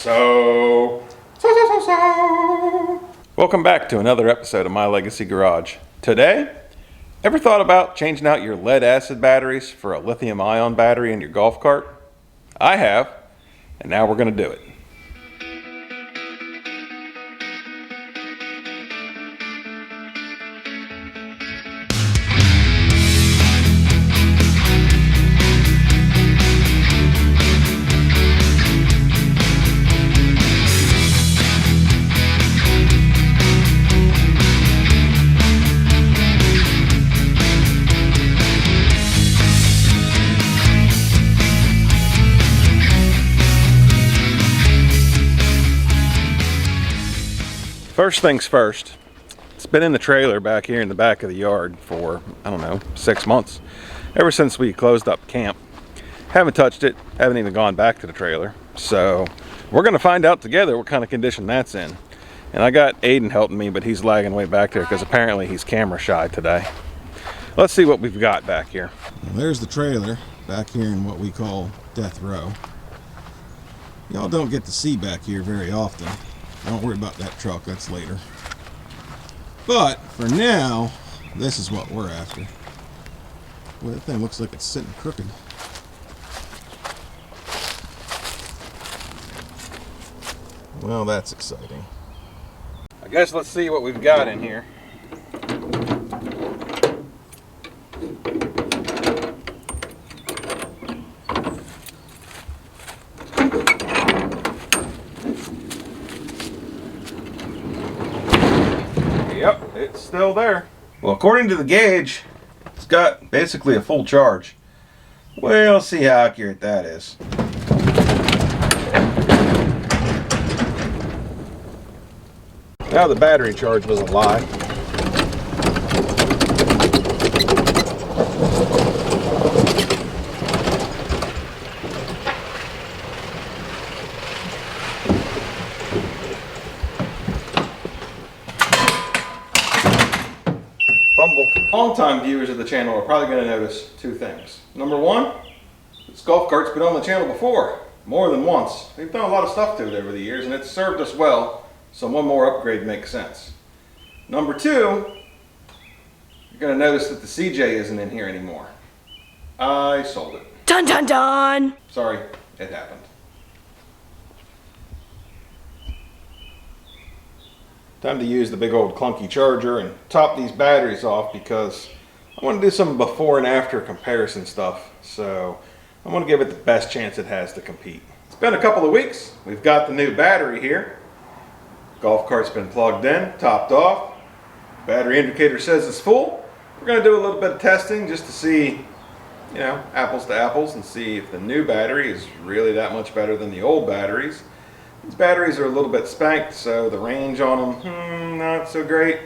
So. Welcome back to another episode of My Legacy Garage. Today, ever thought about changing out your lead acid batteries for a lithium ion battery in your golf cart? I have, and now we're going to do it. First things first, it's been in the trailer back here in the back of the yard for, I don't know, 6 months. Ever since we closed up camp. Haven't touched it, haven't even gone back to the trailer. So we're gonna find out together what kind of condition that's in. And I got Aiden helping me, but he's lagging way back there because apparently he's camera shy today. Let's see what we've got back here. Well, there's the trailer back here in what we call death row. Y'all don't get to see back here very often. Don't worry about that truck, that's later. But for now, this is what we're after. Well, that thing looks like it's sitting crooked. Well, that's exciting. I guess let's see what we've got in here. Yep, it's still there. Well, according to the gauge, it's got basically a full charge. We'll see how accurate that is. Now the battery charge was a lie. Long-time viewers of the channel are probably going to notice two things. Number one, this golf cart's been on the channel before, more than once. We've done a lot of stuff to it over the years, and it's served us well, so one more upgrade makes sense. Number two, you're going to notice that the CJ isn't in here anymore. I sold it. Dun dun dun! Sorry, it happened. Time to use the big old clunky charger and top these batteries off because I want to do some before and after comparison stuff. So I want to give it the best chance it has to compete. It's been a couple of weeks. We've got the new battery here. Golf cart's been plugged in, topped off. Battery indicator says it's full. We're going to do a little bit of testing just to see, apples to apples, and see if the new battery is really that much better than the old batteries. These batteries are a little bit spanked, so the range on them, not so great.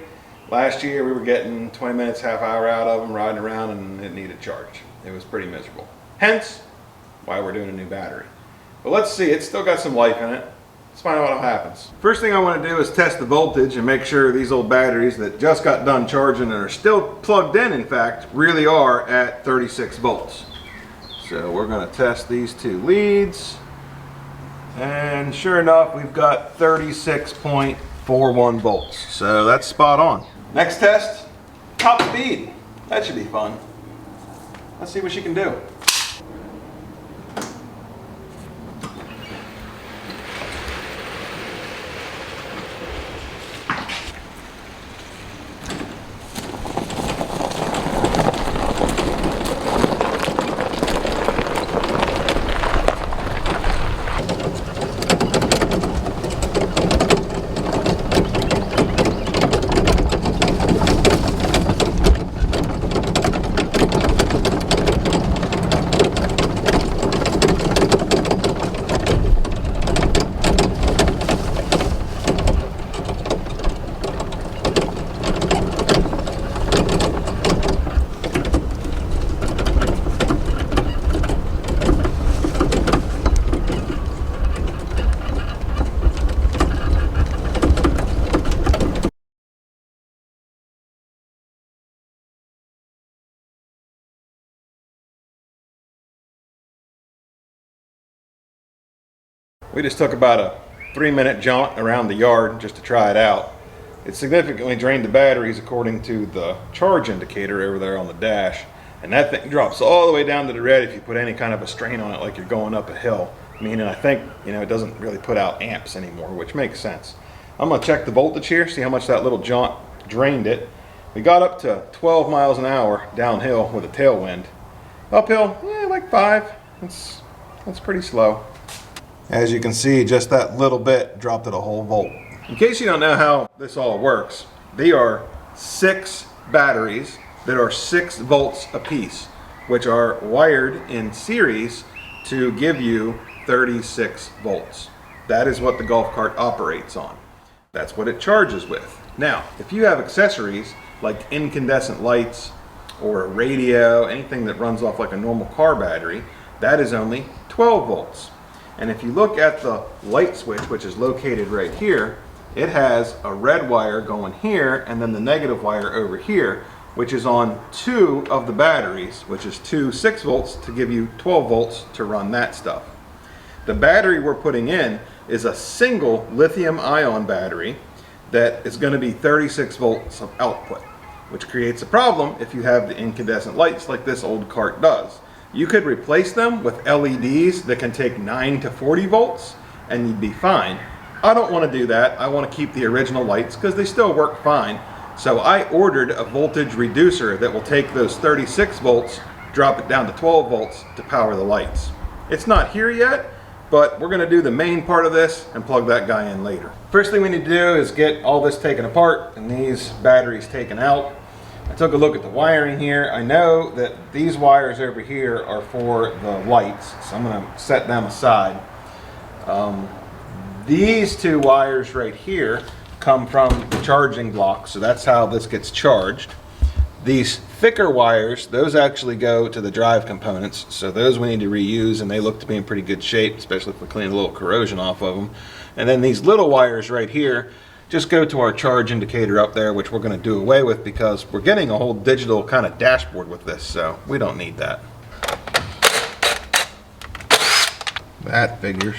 Last year we were getting 20 minutes, half hour out of them riding around, and it needed charge. It was pretty miserable. Hence, why we're doing a new battery. But let's see, it's still got some life in it. Let's find out what happens. First thing I want to do is test the voltage and make sure these old batteries that just got done charging and are still plugged in fact, really are at 36 volts. So we're going to test these two leads. And sure enough, we've got 36.41 volts. So that's spot on. Next test, top speed. That should be fun. Let's see what she can do. We just took about a 3-minute jaunt around the yard just to try it out. It significantly drained the batteries according to the charge indicator over there on the dash. And that thing drops all the way down to the red if you put any kind of a strain on it like you're going up a hill. Meaning I think, it doesn't really put out amps anymore, which makes sense. I'm going to check the voltage here, see how much that little jaunt drained it. We got up to 12 miles an hour downhill with a tailwind. Uphill, like 5. That's pretty slow. As you can see, just that little bit dropped it a whole volt. In case you don't know how this all works, they are 6 batteries that are 6 volts apiece, which are wired in series to give you 36 volts. That is what the golf cart operates on. That's what it charges with. Now, if you have accessories like incandescent lights or a radio, anything that runs off like a normal car battery, that is only 12 volts. And if you look at the light switch, which is located right here, it has a red wire going here and then the negative wire over here, which is on 2 of the batteries, which is 2 6 volts to give you 12 volts to run that stuff. The battery we're putting in is a single lithium ion battery that is going to be 36 volts of output, which creates a problem if you have the incandescent lights like this old cart does. You could replace them with LEDs that can take 9 to 40 volts and you'd be fine. I don't want to do that. I want to keep the original lights because they still work fine. So I ordered a voltage reducer that will take those 36 volts, drop it down to 12 volts to power the lights. It's not here yet, but we're going to do the main part of this and plug that guy in later. First thing we need to do is get all this taken apart and these batteries taken out. I took a look at the wiring here. I know that these wires over here are for the lights, so I'm going to set them aside. These 2 wires right here come from the charging block, so that's how this gets charged. These thicker wires, those actually go to the drive components, so those we need to reuse, and they look to be in pretty good shape, especially if we clean a little corrosion off of them. And then these little wires right here just go to our charge indicator up there, which we're going to do away with because we're getting a whole digital kind of dashboard with this, so we don't need that. That figures.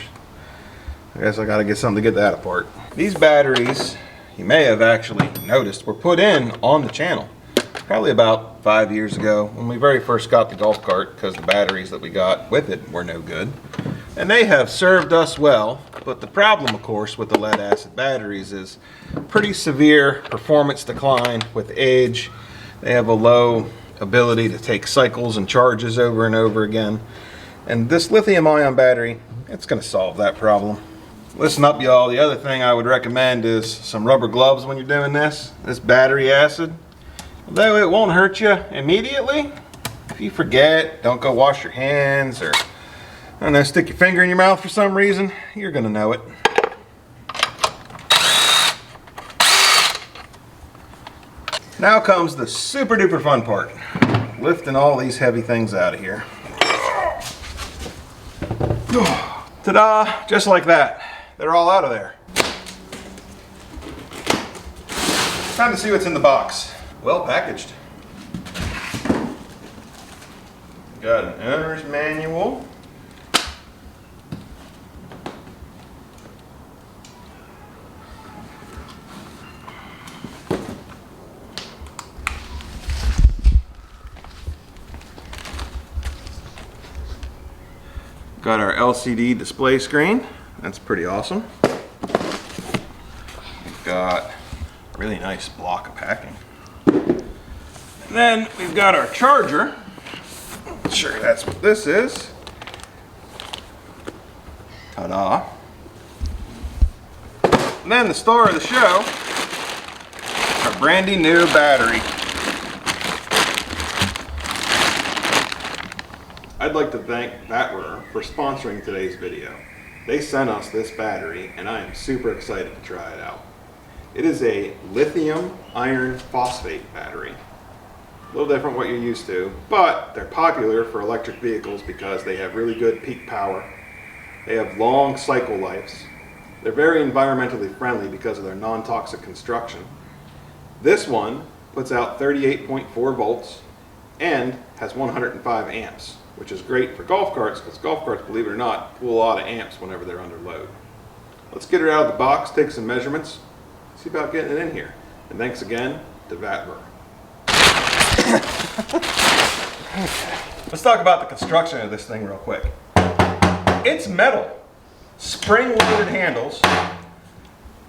I guess I got to get something to get that apart. These batteries, you may have actually noticed, were put in on the channel probably about 5 years ago when we very first got the golf cart, because the batteries that we got with it were no good. And they have served us well, but the problem, of course, with the lead acid batteries is pretty severe performance decline with age. They have a low ability to take cycles and charges over and over again. And this lithium ion battery, it's going to solve that problem. Listen up, y'all. The other thing I would recommend is some rubber gloves when you're doing this battery acid. Although it won't hurt you immediately, if you forget, don't go wash your hands, or I don't know, stick your finger in your mouth for some reason, you're gonna know it. Now comes the super duper fun part, lifting all these heavy things out of here. Ta-da! Just like that. They're all out of there. Time to see what's in the box. Well packaged. Got an owner's manual. Got our LCD display screen. That's pretty awesome. We've got a really nice block of packing. And then we've got our charger. Sure, that's what this is. Ta-da. And then the star of the show, our brandy new battery. I'd like to thank Vatrer for sponsoring today's video. They sent us this battery and I am super excited to try it out. It is a lithium iron phosphate battery. A little different what you're used to, but they're popular for electric vehicles because they have really good peak power. They have long cycle lives. They're very environmentally friendly because of their non-toxic construction. This one puts out 38.4 volts and has 105 amps, which is great for golf carts because golf carts, believe it or not, pull a lot of amps whenever they're under load. let's get her out of the box, take some measurements, see about getting it in here. And thanks again to Vatrer. Okay. Let's talk about the construction of this thing real quick. It's metal, spring-loaded handles.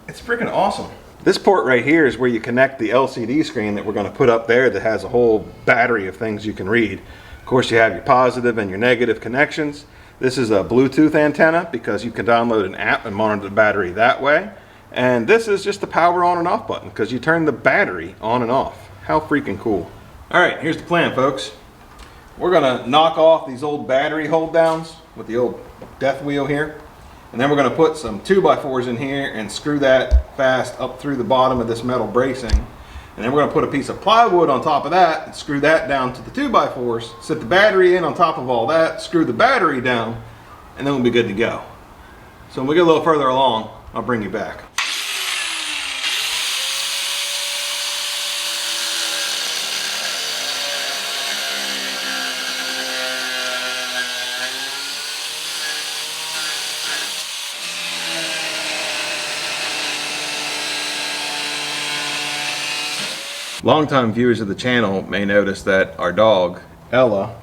It's freaking awesome. This port right here is where you connect the LCD screen that we're going to put up there that has a whole battery of things you can read. Of course, you have your positive and your negative connections. This is a Bluetooth antenna because you can download an app and monitor the battery that way. And this is just the power on and off button because you turn the battery on and off. How freaking cool. All right, here's the plan, folks. We're going to knock off these old battery hold downs with the old death wheel here. And then we're going to put some 2x4s in here and screw that fast up through the bottom of this metal bracing. And then we're going to put a piece of plywood on top of that and screw that down to the 2x4s, set the battery in on top of all that, screw the battery down, and then we'll be good to go. So when we get a little further along, I'll bring you back. Longtime viewers of the channel may notice that our dog, Ella,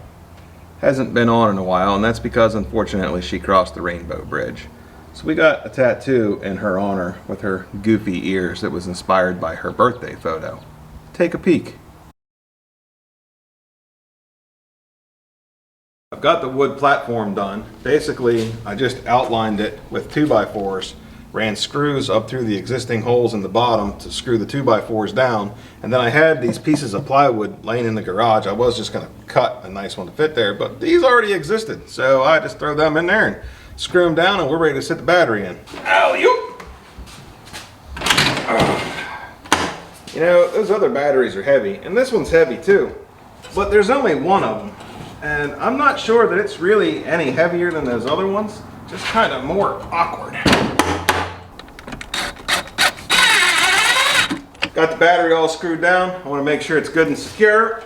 hasn't been on in a while, and that's because unfortunately she crossed the Rainbow Bridge. So we got a tattoo in her honor with her goofy ears that was inspired by her birthday photo. Take a peek. I've got the wood platform done. Basically, I just outlined it with 2x4s, ran screws up through the existing holes in the bottom to screw the 2x4s down, and then I had these pieces of plywood laying in the garage. I was just going to cut a nice one to fit there, but these already existed, so I just throw them in there and screw them down, and we're ready to sit the battery in. Alley-oop! You know, those other batteries are heavy, and this one's heavy too, but there's only one of them, and I'm not sure that it's really any heavier than those other ones, just kind of more awkward. Got the battery all screwed down. I want to make sure it's good and secure.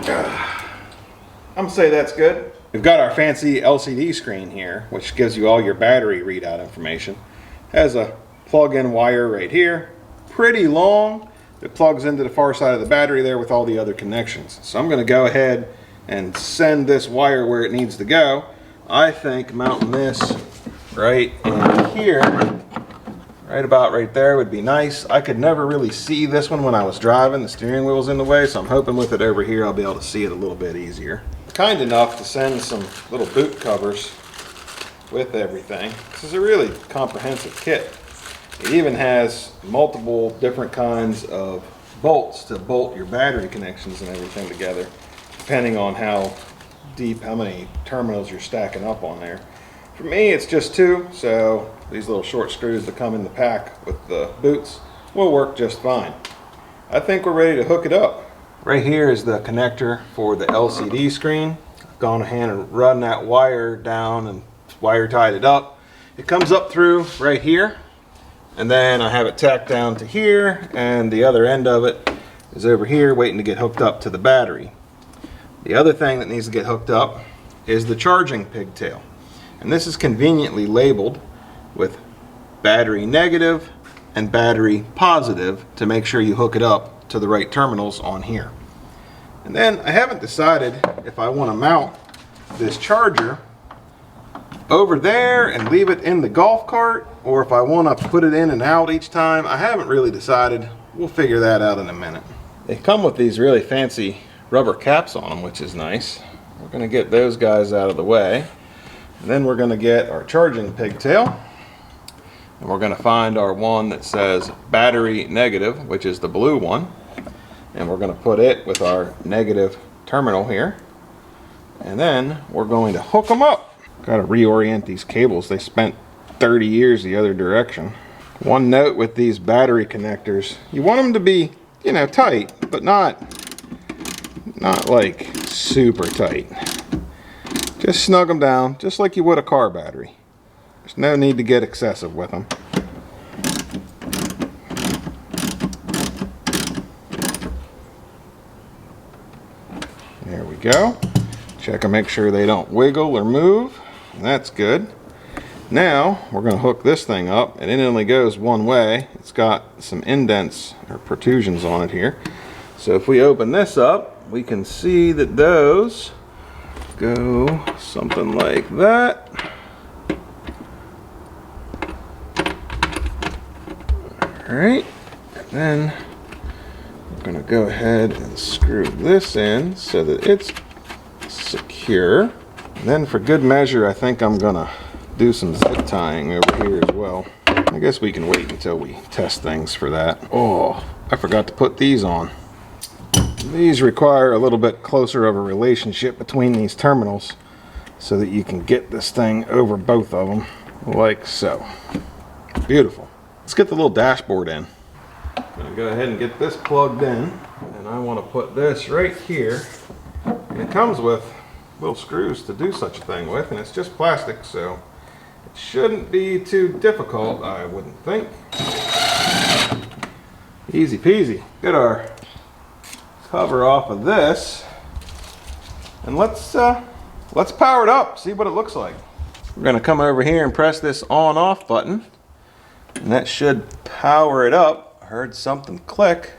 I'm going to say that's good. We've got our fancy LCD screen here, which gives you all your battery readout information. Has a plug-in wire right here, pretty long. It plugs into the far side of the battery there with all the other connections. So I'm going to go ahead and send this wire where it needs to go. I think mounting this right in here, right about right there, would be nice. I could never really see this one when I was driving. The steering wheel's in the way, so I'm hoping with it over here I'll be able to see it a little bit easier. Kind enough to send some little boot covers with everything. This is a really comprehensive kit. It even has multiple different kinds of bolts to bolt your battery connections and everything together, depending on how deep, how many terminals you're stacking up on there. For me, it's just 2, so these little short screws that come in the pack with the boots will work just fine. I think we're ready to hook it up. Right here is the connector for the LCD screen. I've gone ahead and run that wire down and wire tied it up. It comes up through right here, and then I have it tacked down to here, and the other end of it is over here waiting to get hooked up to the battery. The other thing that needs to get hooked up is the charging pigtail. And this is conveniently labeled with battery negative and battery positive to make sure you hook it up to the right terminals on here. And then I haven't decided if I want to mount this charger over there and leave it in the golf cart, or if I want to put it in and out each time. I haven't really decided. We'll figure that out in a minute. They come with these really fancy rubber caps on them, which is nice. We're going to get those guys out of the way. And then we're going to get our charging pigtail, and we're going to find our one that says battery negative, which is the blue one, and we're going to put it with our negative terminal here, and then we're going to hook them up. Got to reorient these cables. They spent 30 years the other direction. One note with these battery connectors, you want them to be, you know, tight, but not like super tight. Just snug them down, just like you would a car battery. There's no need to get excessive with them. There we go. Check and make sure they don't wiggle or move. That's good. Now we're going to hook this thing up, and it only goes one way. It's got some indents or protrusions on it here. So if we open this up, we can see that those go something like that. Alright, and then we're going to go ahead and screw this in so that it's secure. And then for good measure, I think I'm going to do some zip tying over here as well. I guess we can wait until we test things for that. Oh, I forgot to put these on. These require a little bit closer of a relationship between these terminals so that you can get this thing over both of them like so. Beautiful. Let's get the little dashboard in. I'm going to go ahead and get this plugged in, and I want to put this right here. And it comes with little screws to do such a thing with, and it's just plastic, so it shouldn't be too difficult, I wouldn't think. Easy peasy. Get our cover off of this, and let's power it up, see what it looks like. We're going to come over here and press this on off button, and that should power it up. I heard something click.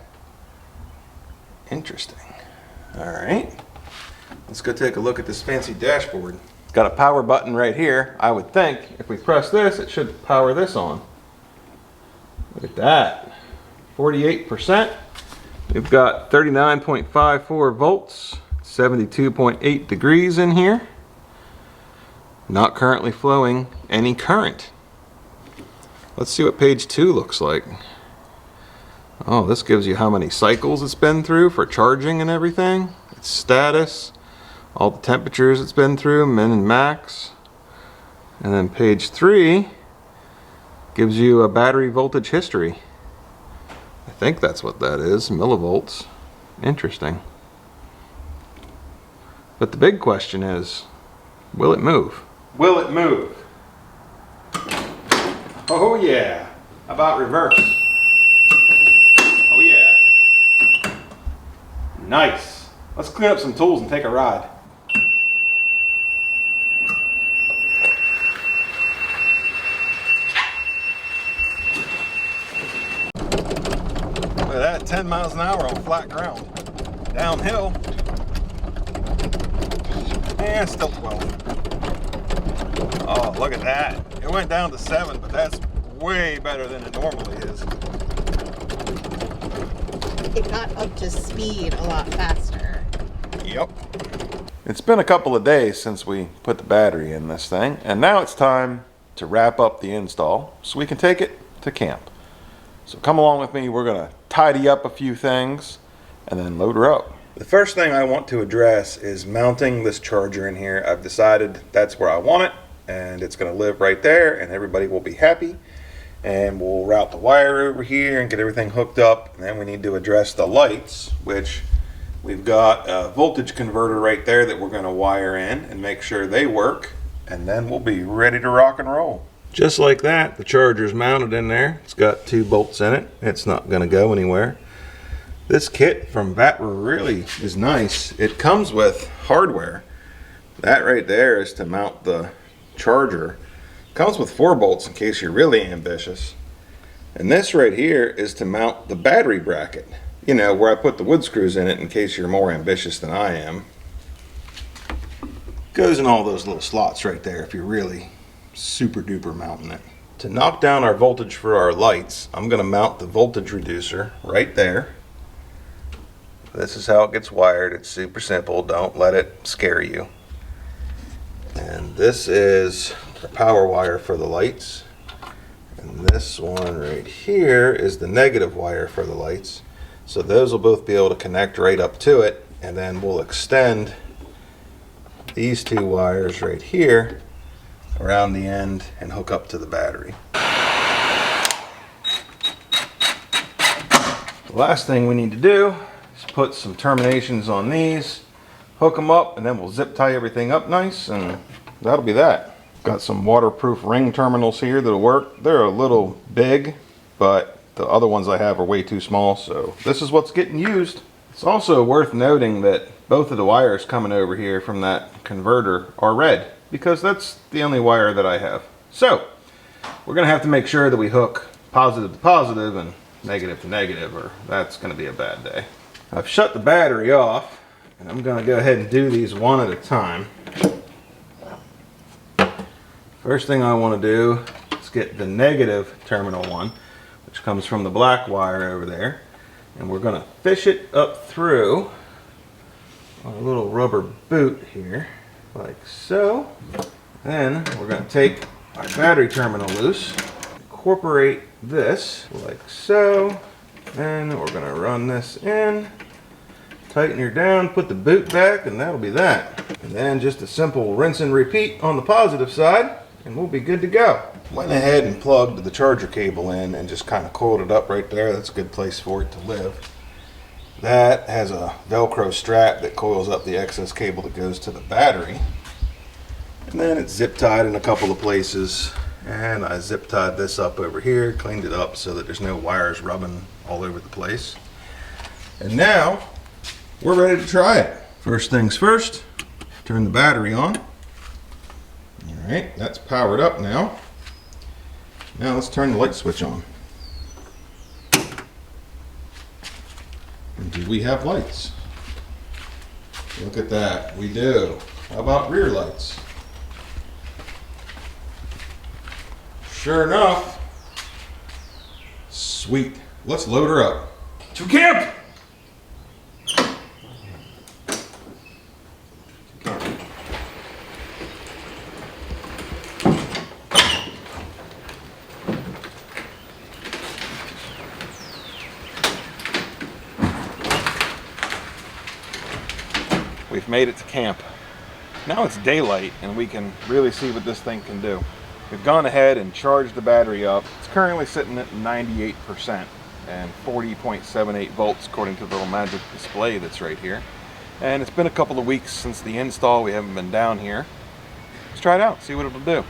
Interesting. Alright, let's go take a look at this fancy dashboard. It's got a power button right here. I would think if we press this, it should power this on. Look at that. 48%. We've got 39.54 volts, 72.8 degrees in here. Not currently flowing any current. Let's see what page 2 looks like. Oh, this gives you how many cycles it's been through for charging and everything. Its status, all the temperatures it's been through, min and max. And then page 3 gives you a battery voltage history. I think that's what that is, millivolts. Interesting. But the big question is, will it move? Will it move? Oh yeah. How about reverse? Oh yeah. Nice. Let's clean up some tools and take a ride. Look at that, 10 miles an hour on flat ground. Downhill. And still 12. Oh, look at that. It went down to 7, but that's way better than it normally is. It got up to speed a lot faster. Yep. It's been a couple of days since we put the battery in this thing, and now it's time to wrap up the install so we can take it to camp. So come along with me. We're going to tidy up a few things and then load her up. The first thing I want to address is mounting this charger in here. I've decided that's where I want it, and it's going to live right there, and everybody will be happy. And we'll route the wire over here and get everything hooked up. And then we need to address the lights, which we've got a voltage converter right there that we're going to wire in and make sure they work, and then we'll be ready to rock and roll. Just like that, the charger's mounted in there. It's got 2 bolts in it. It's not going to go anywhere. This kit from Vatrer really is nice. It comes with hardware. That right there is to mount the charger. It comes with 4 bolts in case you're really ambitious. And this right here is to mount the battery bracket. You know, where I put the wood screws in it in case you're more ambitious than I am. Goes in all those little slots right there if you're really super duper mounting it. To knock down our voltage for our lights, I'm going to mount the voltage reducer right there. This is how it gets wired. It's super simple. Don't let it scare you. And this is the power wire for the lights. And this one right here is the negative wire for the lights. So those will both be able to connect right up to it. And then we'll extend these 2 wires right here around the end and hook up to the battery. The last thing we need to do is put some terminations on these, hook them up, and then we'll zip tie everything up nice, and that'll be that. Got some waterproof ring terminals here that'll work. They're a little big, but the other ones I have are way too small, so this is what's getting used. It's also worth noting that both of the wires coming over here from that converter are red, because that's the only wire that I have. So we're gonna have to make sure that we hook positive to positive and negative to negative, or that's gonna be a bad day. I've shut the battery off, and I'm gonna go ahead and do these one at a time. First thing I want to do is get the negative terminal one, which comes from the black wire over there, and we're going to fish it up through on a little rubber boot here, like so. Then we're going to take our battery terminal loose, incorporate this like so, and we're going to run this in, tighten her down, put the boot back, and that'll be that. And then just a simple rinse and repeat on the positive side, and we'll be good to go. Went ahead and plugged the charger cable in and just kind of coiled it up right there. That's a good place for it to live. That has a Velcro strap that coils up the excess cable that goes to the battery. And then it's zip tied in a couple of places. And I zip tied this up over here, cleaned it up so that there's no wires rubbing all over the place. And now we're ready to try it. First things first, turn the battery on. All right, that's powered up now. Now let's turn the light switch on. And do we have lights? Look at that, we do. How about rear lights? Sure enough. Sweet. Let's load her up. To camp! We've made it to camp. Now it's daylight and we can really see what this thing can do. We've gone ahead and charged the battery up. It's currently sitting at 98% and 40.78 volts according to the little magic display that's right here. And it's been a couple of weeks since the install. We haven't been down here. Let's try it out, see what it'll do.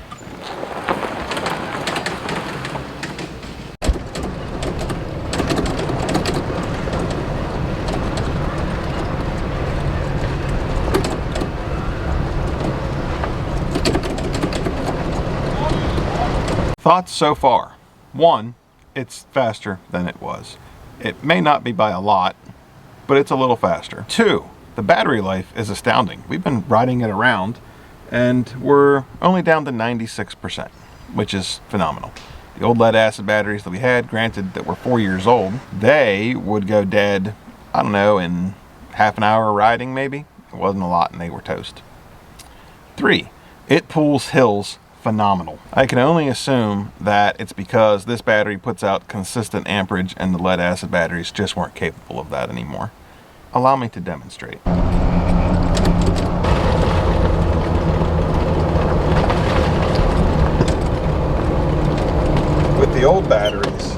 Thoughts so far. 1, it's faster than it was. It may not be by a lot, but it's a little faster. 2, the battery life is astounding. We've been riding it around and we're only down to 96%, which is phenomenal. The old lead acid batteries that we had, granted that were 4 years old, they would go dead, I don't know, in half an hour riding maybe. It wasn't a lot and they were toast. 3, it pulls hills phenomenal. I can only assume that it's because this battery puts out consistent amperage and the lead acid batteries just weren't capable of that anymore. Allow me to demonstrate. With the old batteries,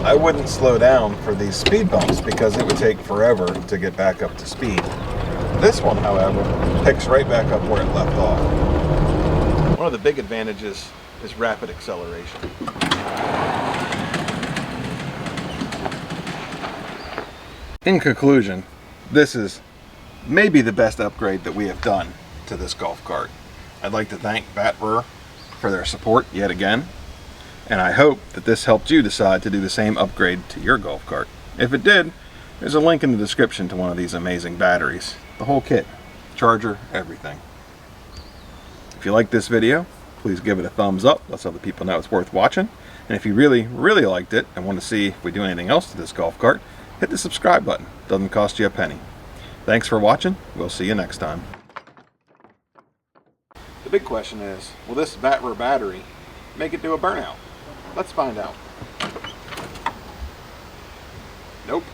I wouldn't slow down for these speed bumps because it would take forever to get back up to speed. This one, however, picks right back up where it left off. One of the big advantages is rapid acceleration. In conclusion, this is maybe the best upgrade that we have done to this golf cart. I'd like to thank Vatrer for their support yet again, and I hope that this helped you decide to do the same upgrade to your golf cart. If it did, there's a link in the description to one of these amazing batteries. The whole kit, charger, everything. If you like this video, please give it a thumbs up. Let other people know it's worth watching. And if you really, really liked it and want to see if we do anything else to this golf cart, hit the subscribe button. Doesn't cost you a penny. Thanks for watching. We'll see you next time. The big question is, will this Vatrer battery make it do a burnout? Let's find out. Nope.